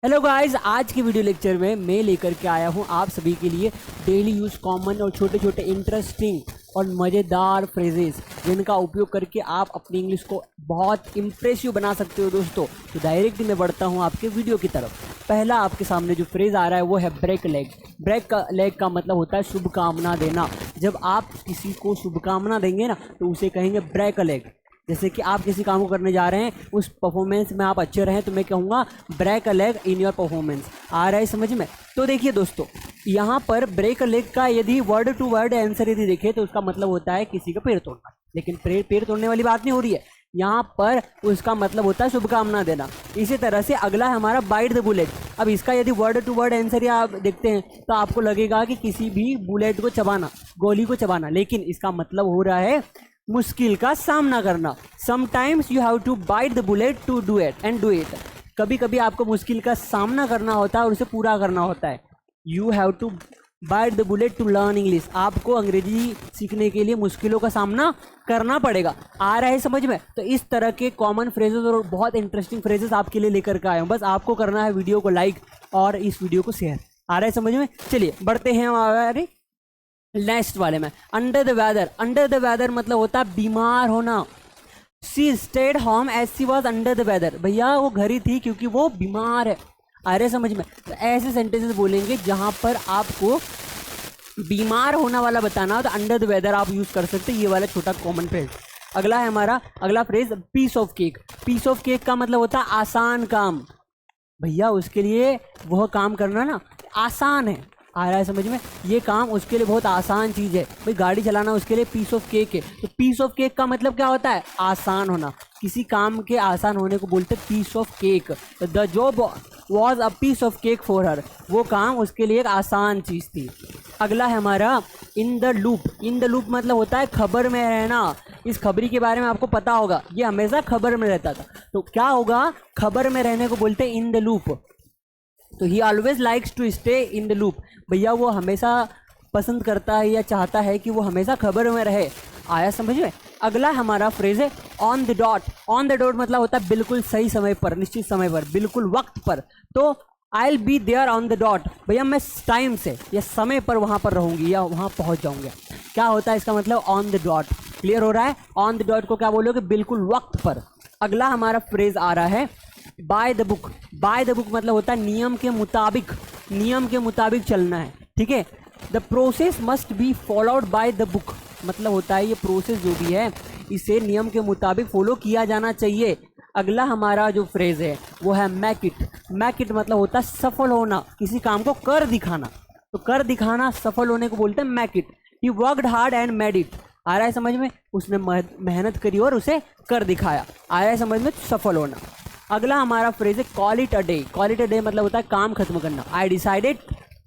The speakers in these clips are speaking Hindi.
हेलो गाइस, आज की वीडियो लेक्चर में मैं लेकर के आया हूं आप सभी के लिए डेली यूज़ कॉमन और छोटे छोटे इंटरेस्टिंग और मज़ेदार फ्रेजेस जिनका उपयोग करके आप अपनी इंग्लिश को बहुत इम्प्रेसिव बना सकते हो दोस्तों। तो डायरेक्टली मैं बढ़ता हूं आपके वीडियो की तरफ। पहला आपके सामने जो फ्रेज़ आ रहा है वो है ब्रेक लेग। ब्रेक का लेग का मतलब होता है शुभकामना देना। जब आप किसी को शुभकामना देंगे ना तो उसे कहेंगे ब्रेक लेग। जैसे कि आप किसी काम को करने जा रहे हैं, उस परफॉर्मेंस में आप अच्छे रहें तो मैं कहूँगा break a leg in your performance. आ रहा है समझ में? तो देखिए दोस्तों, यहाँ पर ब्रेक अ लेग का यदि वर्ड टू वर्ड आंसर यदि देखें तो उसका मतलब होता है किसी का पैर तोड़ना। लेकिन पैर तोड़ने वाली बात नहीं हो रही है, यहाँ पर उसका मतलब होता है शुभकामना देना। इसी तरह से अगला है हमारा बाइट द बुलेट। अब इसका यदि वर्ड टू वर्ड आंसर या आप देखते हैं तो आपको लगेगा कि किसी भी बुलेट को चबाना, गोली को चबाना, लेकिन इसका मतलब हो रहा है मुश्किल का सामना करना। Sometimes you have to bite the bullet to do it and do it. कभी कभी आपको मुश्किल का सामना करना होता है और उसे पूरा करना होता है। You have to bite the bullet to learn English. आपको अंग्रेजी सीखने के लिए मुश्किलों का सामना करना पड़ेगा। आ रहा है समझ में? तो इस तरह के कॉमन फ्रेजेस और बहुत इंटरेस्टिंग फ्रेजेस आपके लिए लेकर के आया हूँ। बस आपको करना है वीडियो को लाइक और इस वीडियो को शेयर। आ रहा है समझ में? चलिए बढ़ते हैं हमारे नेक्स्ट वाले में। Under the weather. Under the weather मतलब होता है बीमार होना। She stayed home as she was under the weather. भैया वो घर ही थी क्योंकि वो बीमार है। आ रहे समझ में? तो ऐसे सेंटेंसेस बोलेंगे जहां पर आपको बीमार होना वाला बताना हो तो अंडर द वेदर आप यूज कर सकते हैं। ये वाला छोटा कॉमन फ्रेज। अगला है हमारा अगला phrase piece of cake. Piece of cake का मतलब होता है आसान काम। भैया उसके लिए वह काम करना ना आसान है। आ रहा है समझ में? ये काम उसके लिए बहुत आसान चीज़ है। भाई गाड़ी चलाना उसके लिए पीस ऑफ केक है। तो पीस ऑफ केक का मतलब क्या होता है? आसान होना। किसी काम के आसान होने को बोलते हैं piece of cake. The job was a piece of cake for her. वो काम उसके लिए एक आसान चीज़ थी। अगला है हमारा इन the loop. In the loop मतलब होता है खबर में रहना। इस खबरी के बारे में आपको पता होगा, ये हमेशा खबर में रहता था। तो क्या होगा? खबर में रहने को बोलते हैं इन द लूप। तो he always likes to stay in the loop. भैया वो हमेशा पसंद करता है या चाहता है कि वो हमेशा खबर में रहे। आया समझ में? अगला हमारा फ्रेज है on the dot. On the dot मतलब होता है बिल्कुल सही समय पर, निश्चित समय पर, बिल्कुल वक्त पर। तो I will be there on the dot. भैया मैं टाइम से या समय पर वहाँ पर रहूँगी या वहाँ पहुँच जाऊँगी। क्या होता है इसका मतलब? On the dot. क्लियर हो रहा है? ऑन द डॉट को क्या बोलोगे? बिल्कुल वक्त पर। अगला हमारा फ्रेज आ रहा है by the book. By the book मतलब होता है नियम के मुताबिक, नियम के मुताबिक चलना है। ठीक है? The process must be followed by the book मतलब होता है ये प्रोसेस जो भी है इसे नियम के मुताबिक फॉलो किया जाना चाहिए। अगला हमारा जो फ्रेज है वो है मैक इट। मैक इट मतलब होता है सफल होना, किसी काम को कर दिखाना। तो कर दिखाना, सफल होने को बोलते हैं make it. He worked hard and made it. आ रहा है समझ में? उसने मेहनत करी और उसे कर दिखाया। आ रहा है समझ में? सफल होना। अगला हमारा फ्रेज है call it a day. Call it a day मतलब होता है काम खत्म करना। I decided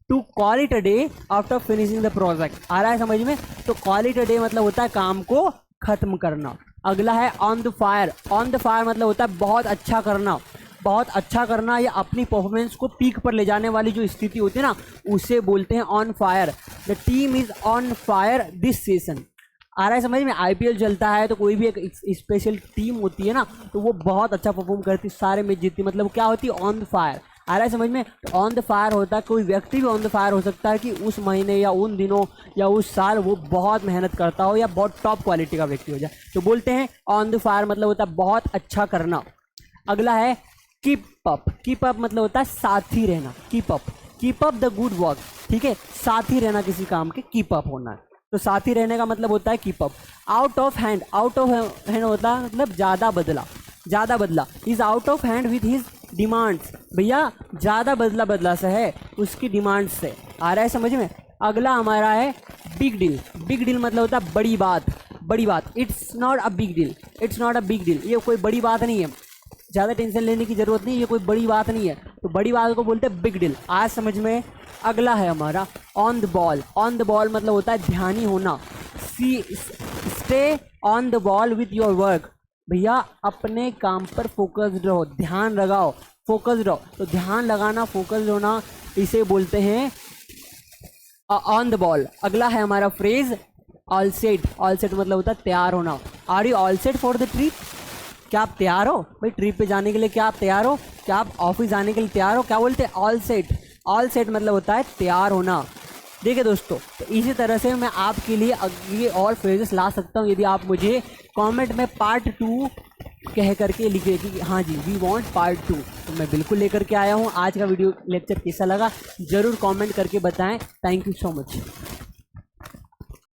to call it a day after finishing the project. आ रहा है समझ में? तो कॉल इट अ डे मतलब होता है काम को खत्म करना। अगला है on the fire. On the fire मतलब होता है बहुत अच्छा करना। बहुत अच्छा करना या अपनी परफॉर्मेंस को पीक पर ले जाने वाली जो स्थिति होती है ना उसे बोलते हैं on fire. The team is on fire this season. आ रहा है समझ में? आईपीएल चलता है तो कोई भी एक स्पेशल टीम होती है ना तो वो बहुत अच्छा परफॉर्म करती, सारे मैच जीतती, मतलब क्या होती है? On the fire. आ रहा है समझ में? तो ऑन द फायर होता है, कोई व्यक्ति भी ऑन द फायर हो सकता है कि उस महीने या उन दिनों या उस साल वो बहुत मेहनत करता हो या बहुत टॉप क्वालिटी का व्यक्ति हो जाए तो बोलते हैं ऑन द फायर। मतलब होता है बहुत अच्छा करना। अगला है कीप अप। कीप अप मतलब होता है साथी रहना। Keep up the good work. ठीक है? साथी रहना किसी काम के, कीप अप होना है। तो साथी रहने का मतलब होता है keep up. Out of hand. Out of hand होता है मतलब ज़्यादा बदला, ज़्यादा बदला। Is out of hand with his demands. भैया ज़्यादा बदला से है उसकी डिमांड्स से। आ रहा है समझ में? अगला हमारा है बिग डील। बिग डील मतलब होता है बड़ी बात, बड़ी बात। It's not a big deal. It's not a big deal, ये कोई बड़ी बात नहीं है, ज़्यादा टेंशन लेने की ज़रूरत नहीं, ये कोई बड़ी बात नहीं है। तो बड़ी बात को बोलते हैं बिग डील। आज समझ में? अगला है हमारा on the ball. On the ball मतलब होता है ध्यानी होना। Stay on the ball with your work. भैया अपने काम पर फोकस्ड रहो, ध्यान लगाओ, फोकस्ड रहो। तो ध्यान लगाना, फोकस्ड होना, इसे बोलते हैं ऑन द बॉल। अगला है हमारा phrase all set. All set मतलब होता है तैयार होना। Are you all set for the trip? क्या आप तैयार हो भाई ट्रिप पे जाने के लिए? क्या आप तैयार हो? क्या आप ऑफिस जाने के लिए तैयार हो? क्या बोलते हैं? All set. ऑल सेट मतलब होता है तैयार होना। देखिए दोस्तों, तो इसी तरह से मैं आपके लिए अगले और फ्रेजेस ला सकता हूँ यदि आप मुझे कमेंट में पार्ट 2 कह करके लिखे कि हाँ जी वी वांट पार्ट 2, तो मैं बिल्कुल लेकर के आया हूँ। आज का वीडियो लेक्चर कैसा लगा ज़रूर कमेंट करके बताएं। Thank you so much.